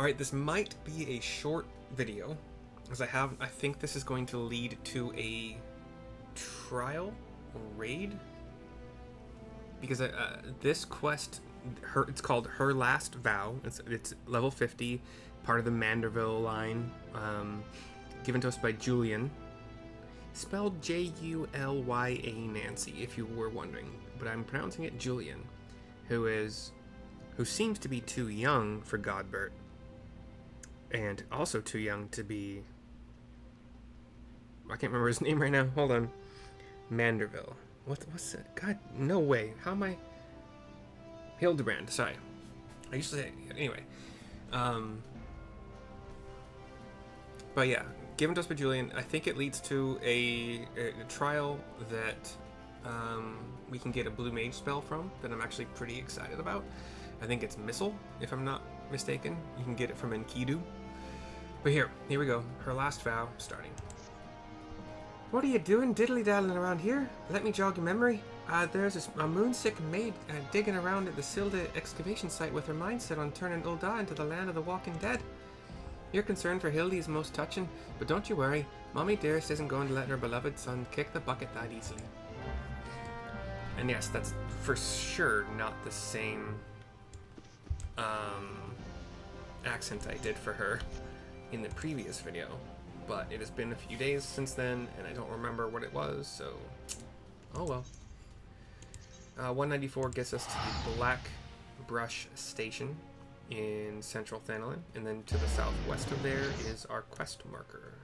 Alright, this might be a short video, as I think this is going to lead to a trial or raid, because this quest, it's called Her Last Vow. It's level 50, part of the Manderville line, given to us by Julyan, spelled Julya Nancy, if you were wondering, but I'm pronouncing it Julyan, who seems to be too young for Godbert, and also too young to be, I can't remember his name right now, hold on, Manderville. What's it? God, no way. How am I? Hildebrand, sorry. I used to say, anyway. But yeah, given to us by Julyan, I think it leads to a trial that we can get a blue mage spell from, that I'm actually pretty excited about. I think it's Missile, if I'm not mistaken. You can get it from Enkidu. But here we go. Her Last Vow, starting. What are you doing diddly-daddling around here? Let me jog your memory. There's a moonsick maid digging around at the Ul'dah excavation site with her mind set on turning Ul'dah into the land of the walking dead. Your concern for Hildy is most touching, but don't you worry. Mommy Dearest isn't going to let her beloved son kick the bucket that easily. And yes, that's for sure not the same accent I did for her in the previous video, but it has been a few days since then and I don't remember what it was, so oh well. 194 gets us to the Black Brush Station in central Thanalin, and then to the southwest of there is our quest marker.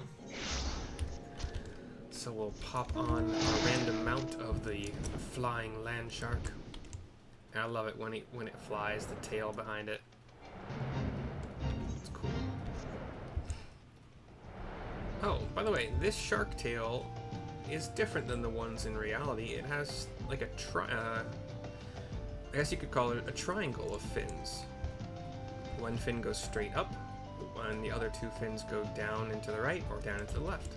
So we'll pop on a random mount of the flying land shark. And I love it when it flies, the tail behind it. It's cool. Oh, by the way, this shark tail is different than the ones in reality. It has like a I guess you could call it a triangle of fins. One fin goes straight up, and the other two fins go down and to the right or down and to the left.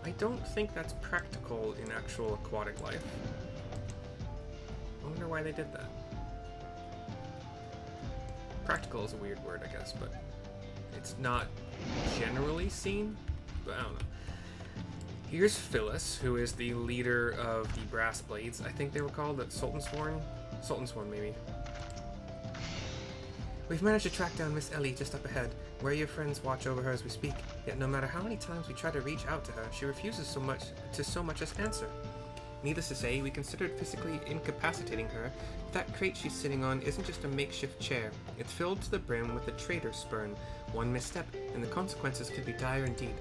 I don't think that's practical in actual aquatic life. I wonder why they did that. Practical is a weird word, I guess, but it's not generally seen, but I don't know. Here's Phyllis, who is the leader of the Brass Blades. I think they were called at Sultansworn? Sultansworn, maybe. We've managed to track down Miss Ellie just up ahead, where your friends watch over her as we speak. Yet no matter how many times we try to reach out to her, she refuses so much as answer. Needless to say, we considered physically incapacitating her. That crate she's sitting on isn't just a makeshift chair. It's filled to the brim with a traitor's spurn. One misstep, and the consequences could be dire indeed.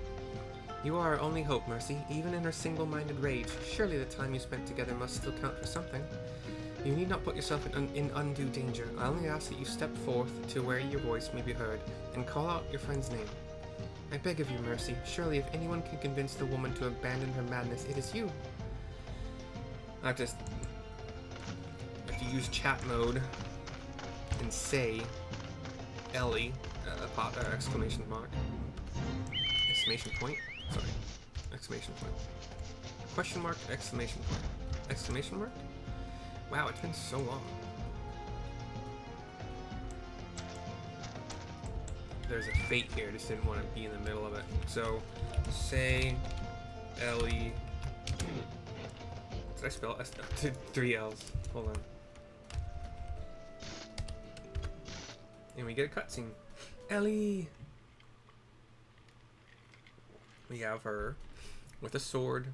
You are our only hope, Mercy, even in her single-minded rage. Surely the time you spent together must still count for something. You need not put yourself in undue danger. I only ask that you step forth to where your voice may be heard, and call out your friend's name. I beg of you, Mercy. Surely if anyone can convince the woman to abandon her madness, it is you. I have to use chat mode and say Ellie, exclamation mark, exclamation point, sorry, exclamation point, question mark, exclamation point, exclamation mark. Wow, it's been so long. There's a fate here, just didn't want to be in the middle of it. So, say Ellie. Did I spell it? I did 3 L's. Hold on. And we get a cutscene. Ellie! We have her with a sword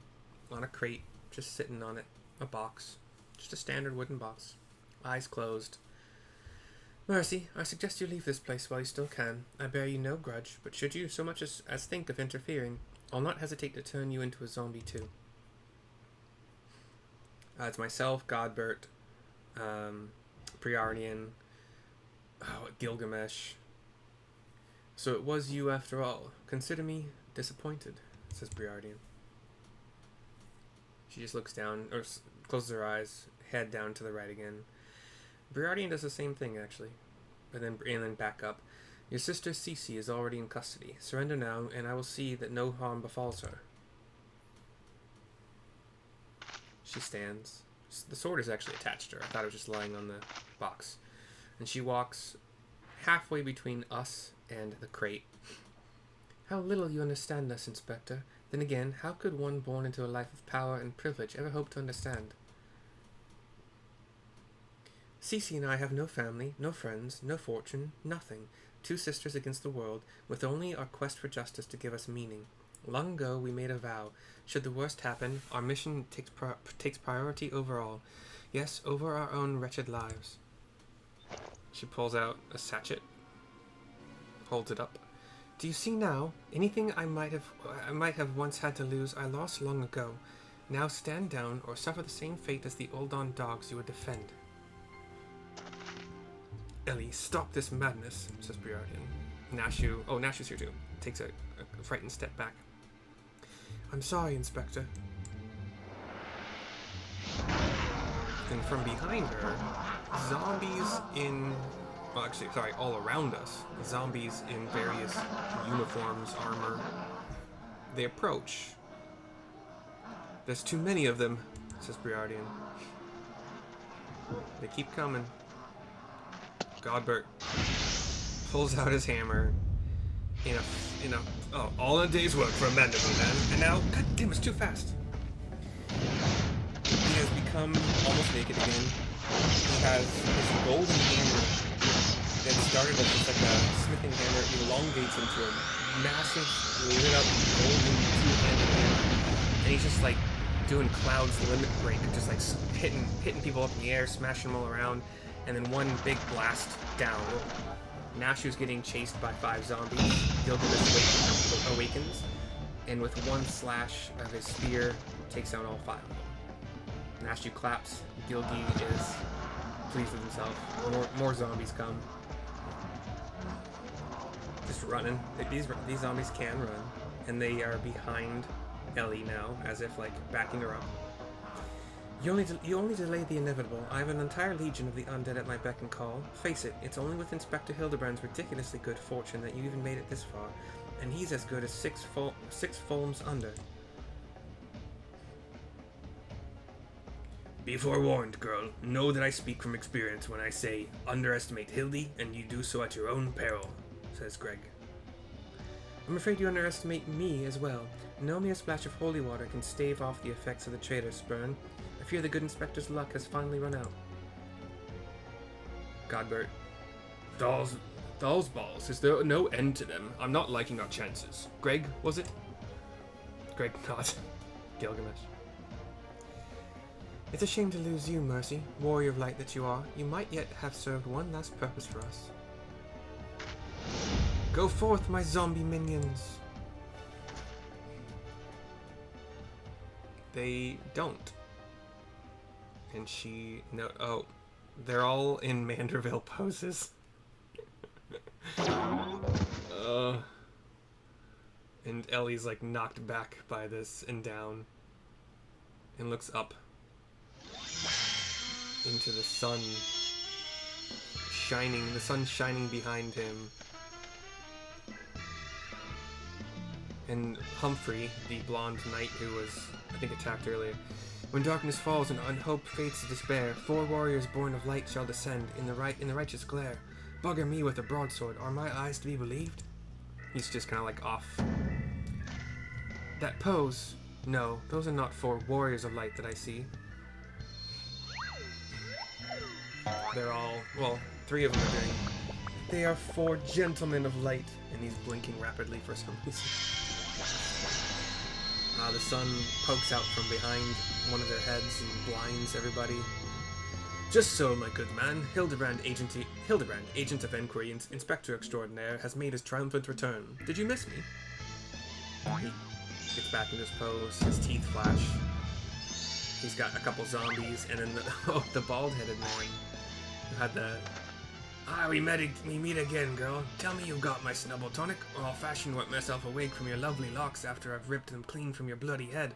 on a crate, just sitting on it. A box. Just a standard wooden box. Eyes closed. Mercy, I suggest you leave this place while you still can. I bear you no grudge, but should you so much as think of interfering, I'll not hesitate to turn you into a zombie too. It's myself, Godbert, Priardian, Gilgamesh. So it was you after all. Consider me disappointed, says Priardian. She just looks down, or closes her eyes, head down to the right again. Briardian does the same thing, actually, and then back up. Your sister Cece is already in custody. Surrender now, and I will see that no harm befalls her. She stands. The sword is actually attached to her. I thought it was just lying on the box. And she walks halfway between us and the crate. How little you understand us, Inspector. Then again, how could one born into a life of power and privilege ever hope to understand? Cece and I have no family, no friends, no fortune, nothing. 2 sisters against the world, with only our quest for justice to give us meaning. Long ago, we made a vow. Should the worst happen, our mission takes priority over all. Yes, over our own wretched lives. She pulls out a sachet, holds it up. Do you see now? Anything I might have once had to lose, I lost long ago. Now stand down, or suffer the same fate as the Ul'dah dogs you would defend. Ellie, stop this madness, says Briardian. Nashu's here too. Takes a frightened step back. I'm sorry, Inspector. And from behind her, zombies all around us, zombies in various uniforms, armor, they approach. There's too many of them, says Briardian. They keep coming. Godbert pulls out his hammer all in a day's work for a mandible man, and now, god damn, it's too fast. He has become almost naked again. He has his golden hammer that started as just like a smithing hammer, elongates into a massive, lit up golden two-handed hammer, and he's just like doing Cloud's limit break, just like hitting people up in the air, smashing them all around. And then one big blast down. Nashu's getting chased by 5 zombies. Gilgamesh awakens, and with one slash of his spear, takes out all 5 of them. Nashu claps. Gilgi is pleased with himself. More zombies come. Just running. These zombies can run, and they are behind Ellie now, as if like backing her up. You only delay the inevitable. I have an entire legion of the undead at my beck and call. Face it, it's only with Inspector Hildebrand's ridiculously good fortune that you even made it this far, and he's as good as 6 fulms under. Be forewarned, girl. Know that I speak from experience when I say, underestimate Hildy, and you do so at your own peril, says Greg. I'm afraid you underestimate me as well. No mere splash of holy water can stave off the effects of the traitor's spurn. I fear the good inspector's luck has finally run out. Godbert. Doll's balls. Is there no end to them? I'm not liking our chances. Greg, was it? Greg nods. Gilgamesh. It's a shame to lose you, Mercy, warrior of light that you are. You might yet have served one last purpose for us. Go forth, my zombie minions. They don't. And they're all in Manderville poses. And Ellie's like knocked back by this and down, and looks up into the sun shining behind him. And Humphrey, the blonde knight who was, I think, attacked earlier. When darkness falls and unhope fades to despair, 4 warriors born of light shall descend in the righteous glare. Bugger me with a broadsword. Are my eyes to be believed? He's just kind of like off. That pose. No, those are not 4 warriors of light that I see. They're all, well, 3 of them are doing. They are 4 gentlemen of light, and he's blinking rapidly for some reason. The sun pokes out from behind one of their heads and blinds everybody. Just so, my good man, Hildebrand, agent of Enquiry, Inspector Extraordinaire, has made his triumphant return. Did you miss me? He gets back in his pose, his teeth flash. He's got a couple zombies, and then the bald-headed man who had the... we meet again, girl. Tell me you got my snubble tonic, or I'll fashion myself awake from your lovely locks after I've ripped them clean from your bloody head.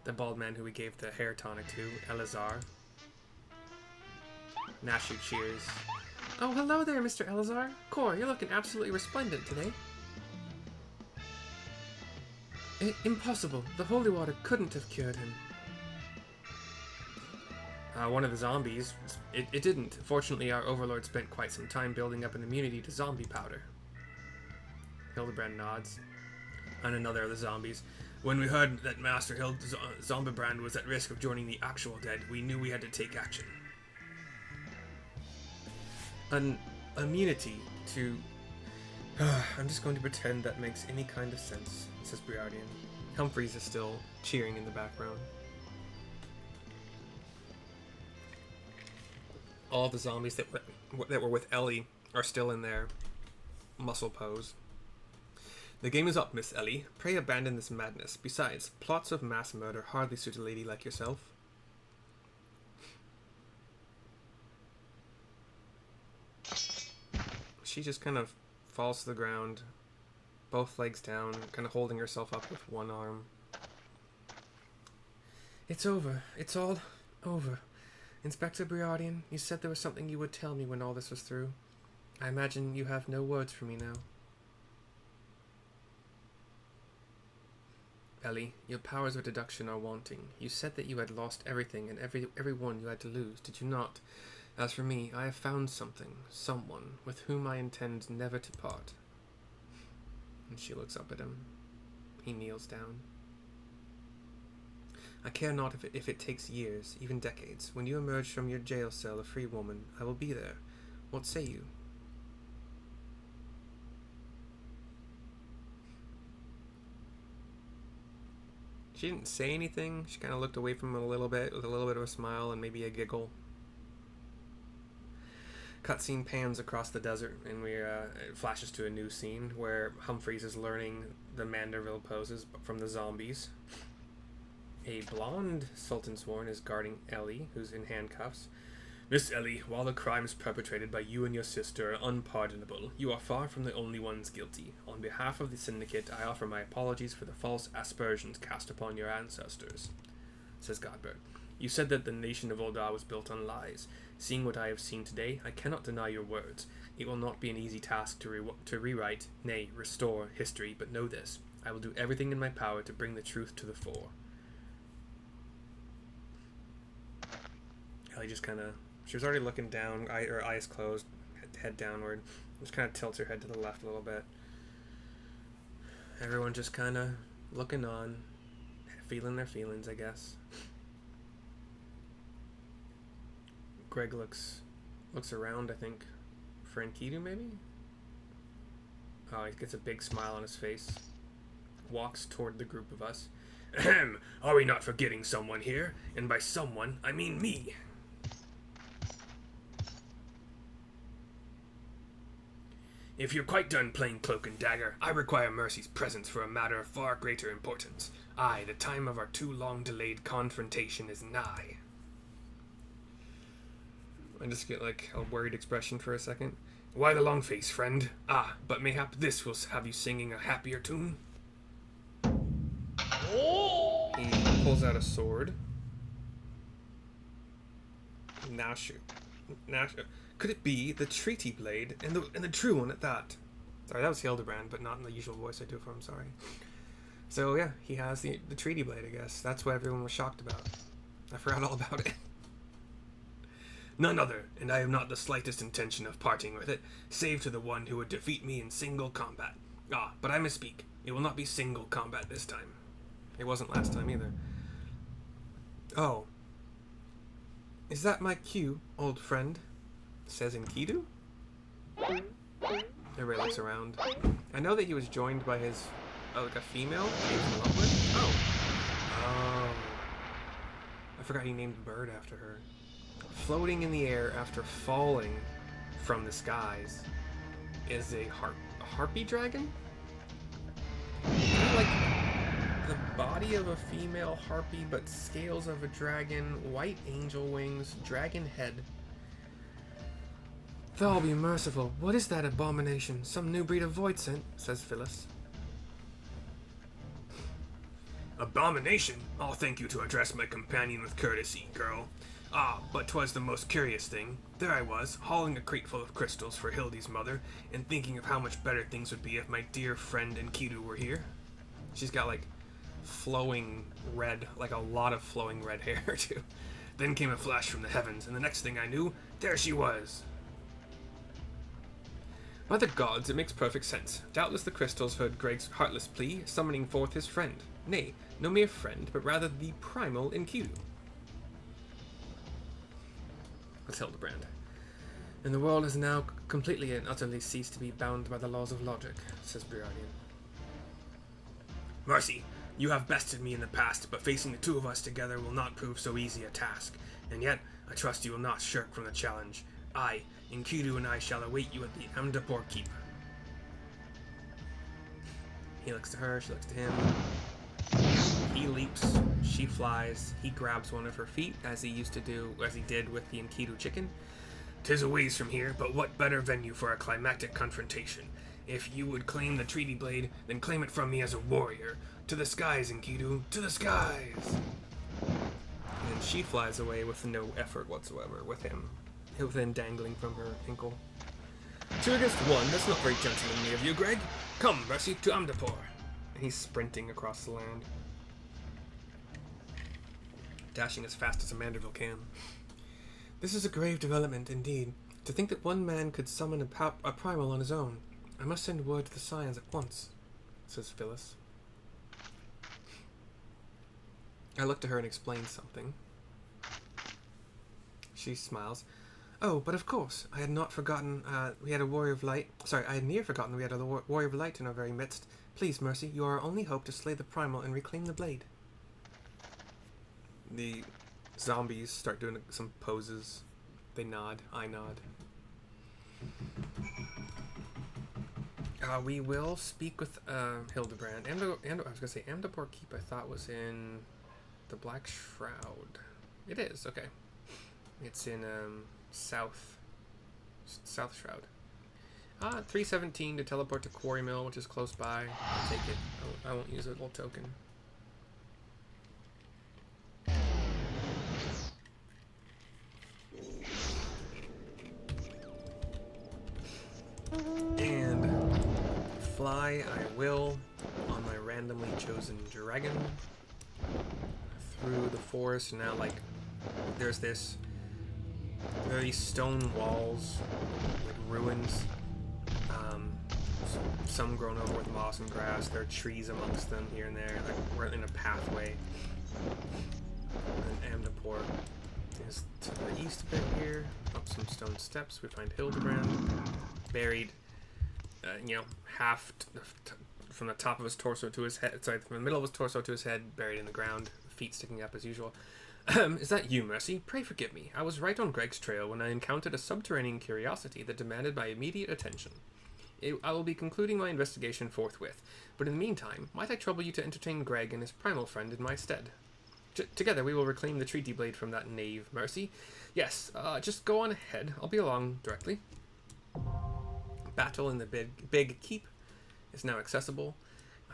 The bald man who we gave the hair tonic to, Eleazar. Nashu cheers. Oh, hello there, Mr. Eleazar. Cor, you're looking absolutely resplendent today. Impossible. The holy water couldn't have cured him. One of the zombies, it didn't. Fortunately, our overlord spent quite some time building up an immunity to zombie powder. Hildebrand nods. And another of the zombies. When we heard that Master Zombibrand was at risk of joining the actual dead, we knew we had to take action. An immunity to... I'm just going to pretend that makes any kind of sense, says Briardian. Humphreys is still cheering in the background. All the zombies that were with Ellie are still in their muscle pose. The game is up, Miss Ellie. Pray abandon this madness. Besides, plots of mass murder hardly suit a lady like yourself. She just kind of falls to the ground, both legs down, kind of holding herself up with one arm. It's over. It's all over. Inspector Briardian, you said there was something you would tell me when all this was through. I imagine you have no words for me now. Ellie, your powers of deduction are wanting. You said that you had lost everything and everyone you had to lose, did you not? As for me, I have found something, someone, with whom I intend never to part. And she looks up at him. He kneels down. I care not if it takes years, even decades. When you emerge from your jail cell a free woman, I will be there. What say you? She didn't say anything. She kind of looked away from him a little bit with a little bit of a smile and maybe a giggle. Cutscene pans across the desert, and it flashes to a new scene where Humphreys is learning the Manderville poses from the zombies. A blonde Sultansworn is guarding Ellie, who's in handcuffs. Miss Ellie, while the crimes perpetrated by you and your sister are unpardonable, you are far from the only ones guilty. On behalf of the Syndicate, I offer my apologies for the false aspersions cast upon your ancestors, says Godbert. You said that the nation of Ul'dah was built on lies. Seeing what I have seen today, I cannot deny your words. It will not be an easy task to rewrite, nay, restore history, but know this. I will do everything in my power to bring the truth to the fore. Ellie just kind of... She was already looking down, her eyes closed, head downward. Just kind of tilts her head to the left a little bit. Everyone just kind of looking on, feeling their feelings, I guess. Greg looks around, I think, for Enkidu, maybe? Oh, he gets a big smile on his face. Walks toward the group of us. Ahem! Are we not forgetting someone here? And by someone, I mean me. If you're quite done playing cloak and dagger, I require Mercy's presence for a matter of far greater importance. Aye, the time of our too long delayed confrontation is nigh. I just get like a worried expression for a second. Why the long face, friend? Ah, but mayhap this will have you singing a happier tune. He pulls out a sword. Now shoot. Could it be the treaty blade and the true one at that? Sorry, that was Hildebrand, but not in the usual voice I do for him. Sorry. So yeah, he has the treaty blade. I guess that's what everyone was shocked about. I forgot all about it. None other, and I have not the slightest intention of parting with it, save to the one who would defeat me in single combat. Ah, but I misspeak. It will not be single combat this time. It wasn't last time either. Oh. Is that my cue, old friend? Says Enkidu? Everybody looks around. I know that he was joined by his, like a female that he was in love with. Oh. I forgot he named the bird after her. Floating in the air after falling from the skies is a harpy dragon? Kind of like the body of a female harpy, but scales of a dragon, white angel wings, dragon head. Thou be merciful. What is that abomination? Some new breed of void scent, says Phyllis. Abomination? I'll thank you to address my companion with courtesy, girl. Ah, but 'twas the most curious thing. There I was, hauling a crate full of crystals for Hildy's mother, and thinking of how much better things would be if my dear friend Enkidu were here. She's got, like, flowing red, like a lot of flowing red hair, too. Then came a flash from the heavens, and the next thing I knew, there she was. By the gods, it makes perfect sense. Doubtless the crystals heard Greg's heartless plea, summoning forth his friend. Nay, no mere friend, but rather the primal Enkidu. That's Hildebrand. And the world has now completely and utterly ceased to be bound by the laws of logic, says Briardian. Mercy, you have bested me in the past, but facing the two of us together will not prove so easy a task. And yet, I trust you will not shirk from the challenge. I, Enkidu, and I shall await you at the Amdapor Keep. He looks to her, she looks to him. He leaps, she flies, he grabs one of her feet, as he did with the Enkidu chicken. 'Tis a ways from here, but what better venue for a climactic confrontation? If you would claim the treaty blade, then claim it from me as a warrior. To the skies, Enkidu, to the skies! And she flies away with no effort whatsoever with him dangling from her ankle. 2 against 1, that's not very gentlemanly of you, Greg. Come, Mercy, to Amdapor. And he's sprinting across the land, dashing as fast as a Manderville can. This is a grave development, indeed. To think that one man could summon a primal on his own. I must send word to the Scions at once, says Phyllis. I look to her and explain something. She smiles. Oh, but of course, I had not forgotten we had a warrior of light. Sorry, I had near forgotten we had a warrior of light in our very midst. Please, Mercy, you are our only hope to slay the primal and reclaim the blade. The zombies start doing some poses. They nod. I nod. We will speak with Hildebrand. I was gonna say Amdapor Keep. I thought was in the Black Shroud. It is okay. It's in South Shroud. 317 to teleport to Quarry Mill, which is close by. I'll take it. I won't use a little token. And fly I will on my randomly chosen dragon through the forest. Now, like, there are these stone walls, like ruins, some grown over with moss and grass. There are trees amongst them here and there. Like, we're in a pathway. And Amdapor is to the east a bit here. Up some stone steps, we find Hildebrand, buried, half from the top of his torso to his head. Sorry, from the middle of his torso to his head, buried in the ground, feet sticking up as usual. Is that you, Mercy? Pray forgive me. I was right on Greg's trail when I encountered a subterranean curiosity that demanded my immediate attention. I will be concluding my investigation forthwith, but in the meantime, might I trouble you to entertain Greg and his primal friend in my stead? Together we will reclaim the treaty blade from that knave, Mercy. Yes, just go on ahead. I'll be along directly. Battle in the big keep is now accessible.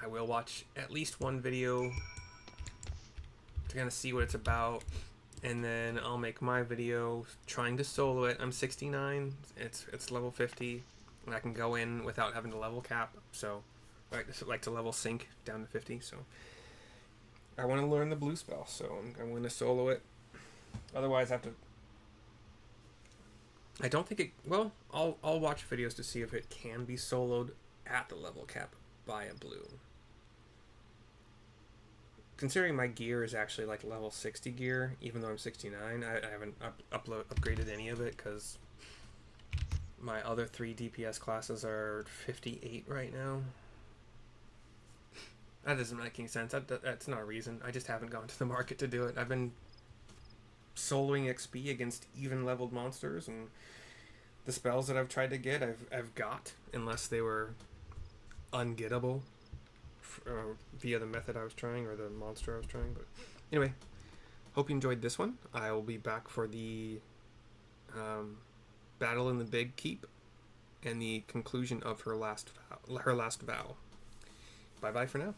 I will watch at least one video to kind of see what it's about, and then I'll make my video trying to solo it. I'm 69. It's level 50, and I can go in without having to level cap. So, I like to level sync down to 50. So, I want to learn the blue spell. So I'm going to solo it. Otherwise, I have to. I don't think it. Well, I'll watch videos to see if it can be soloed at the level cap by a blue. Considering my gear is actually like level 60 gear, even though I'm 69, I haven't upgraded any of it because my other 3 DPS classes are 58 right now. That doesn't make any sense. That's not a reason. I just haven't gone to the market to do it. I've been soloing XP against even leveled monsters, and the spells that I've tried to get, I've got, unless they were ungettable via the method I was trying or the monster I was trying. But anyway, hope you enjoyed this one. I will be back for the battle in the big keep and the conclusion of her last vow. Bye bye for now.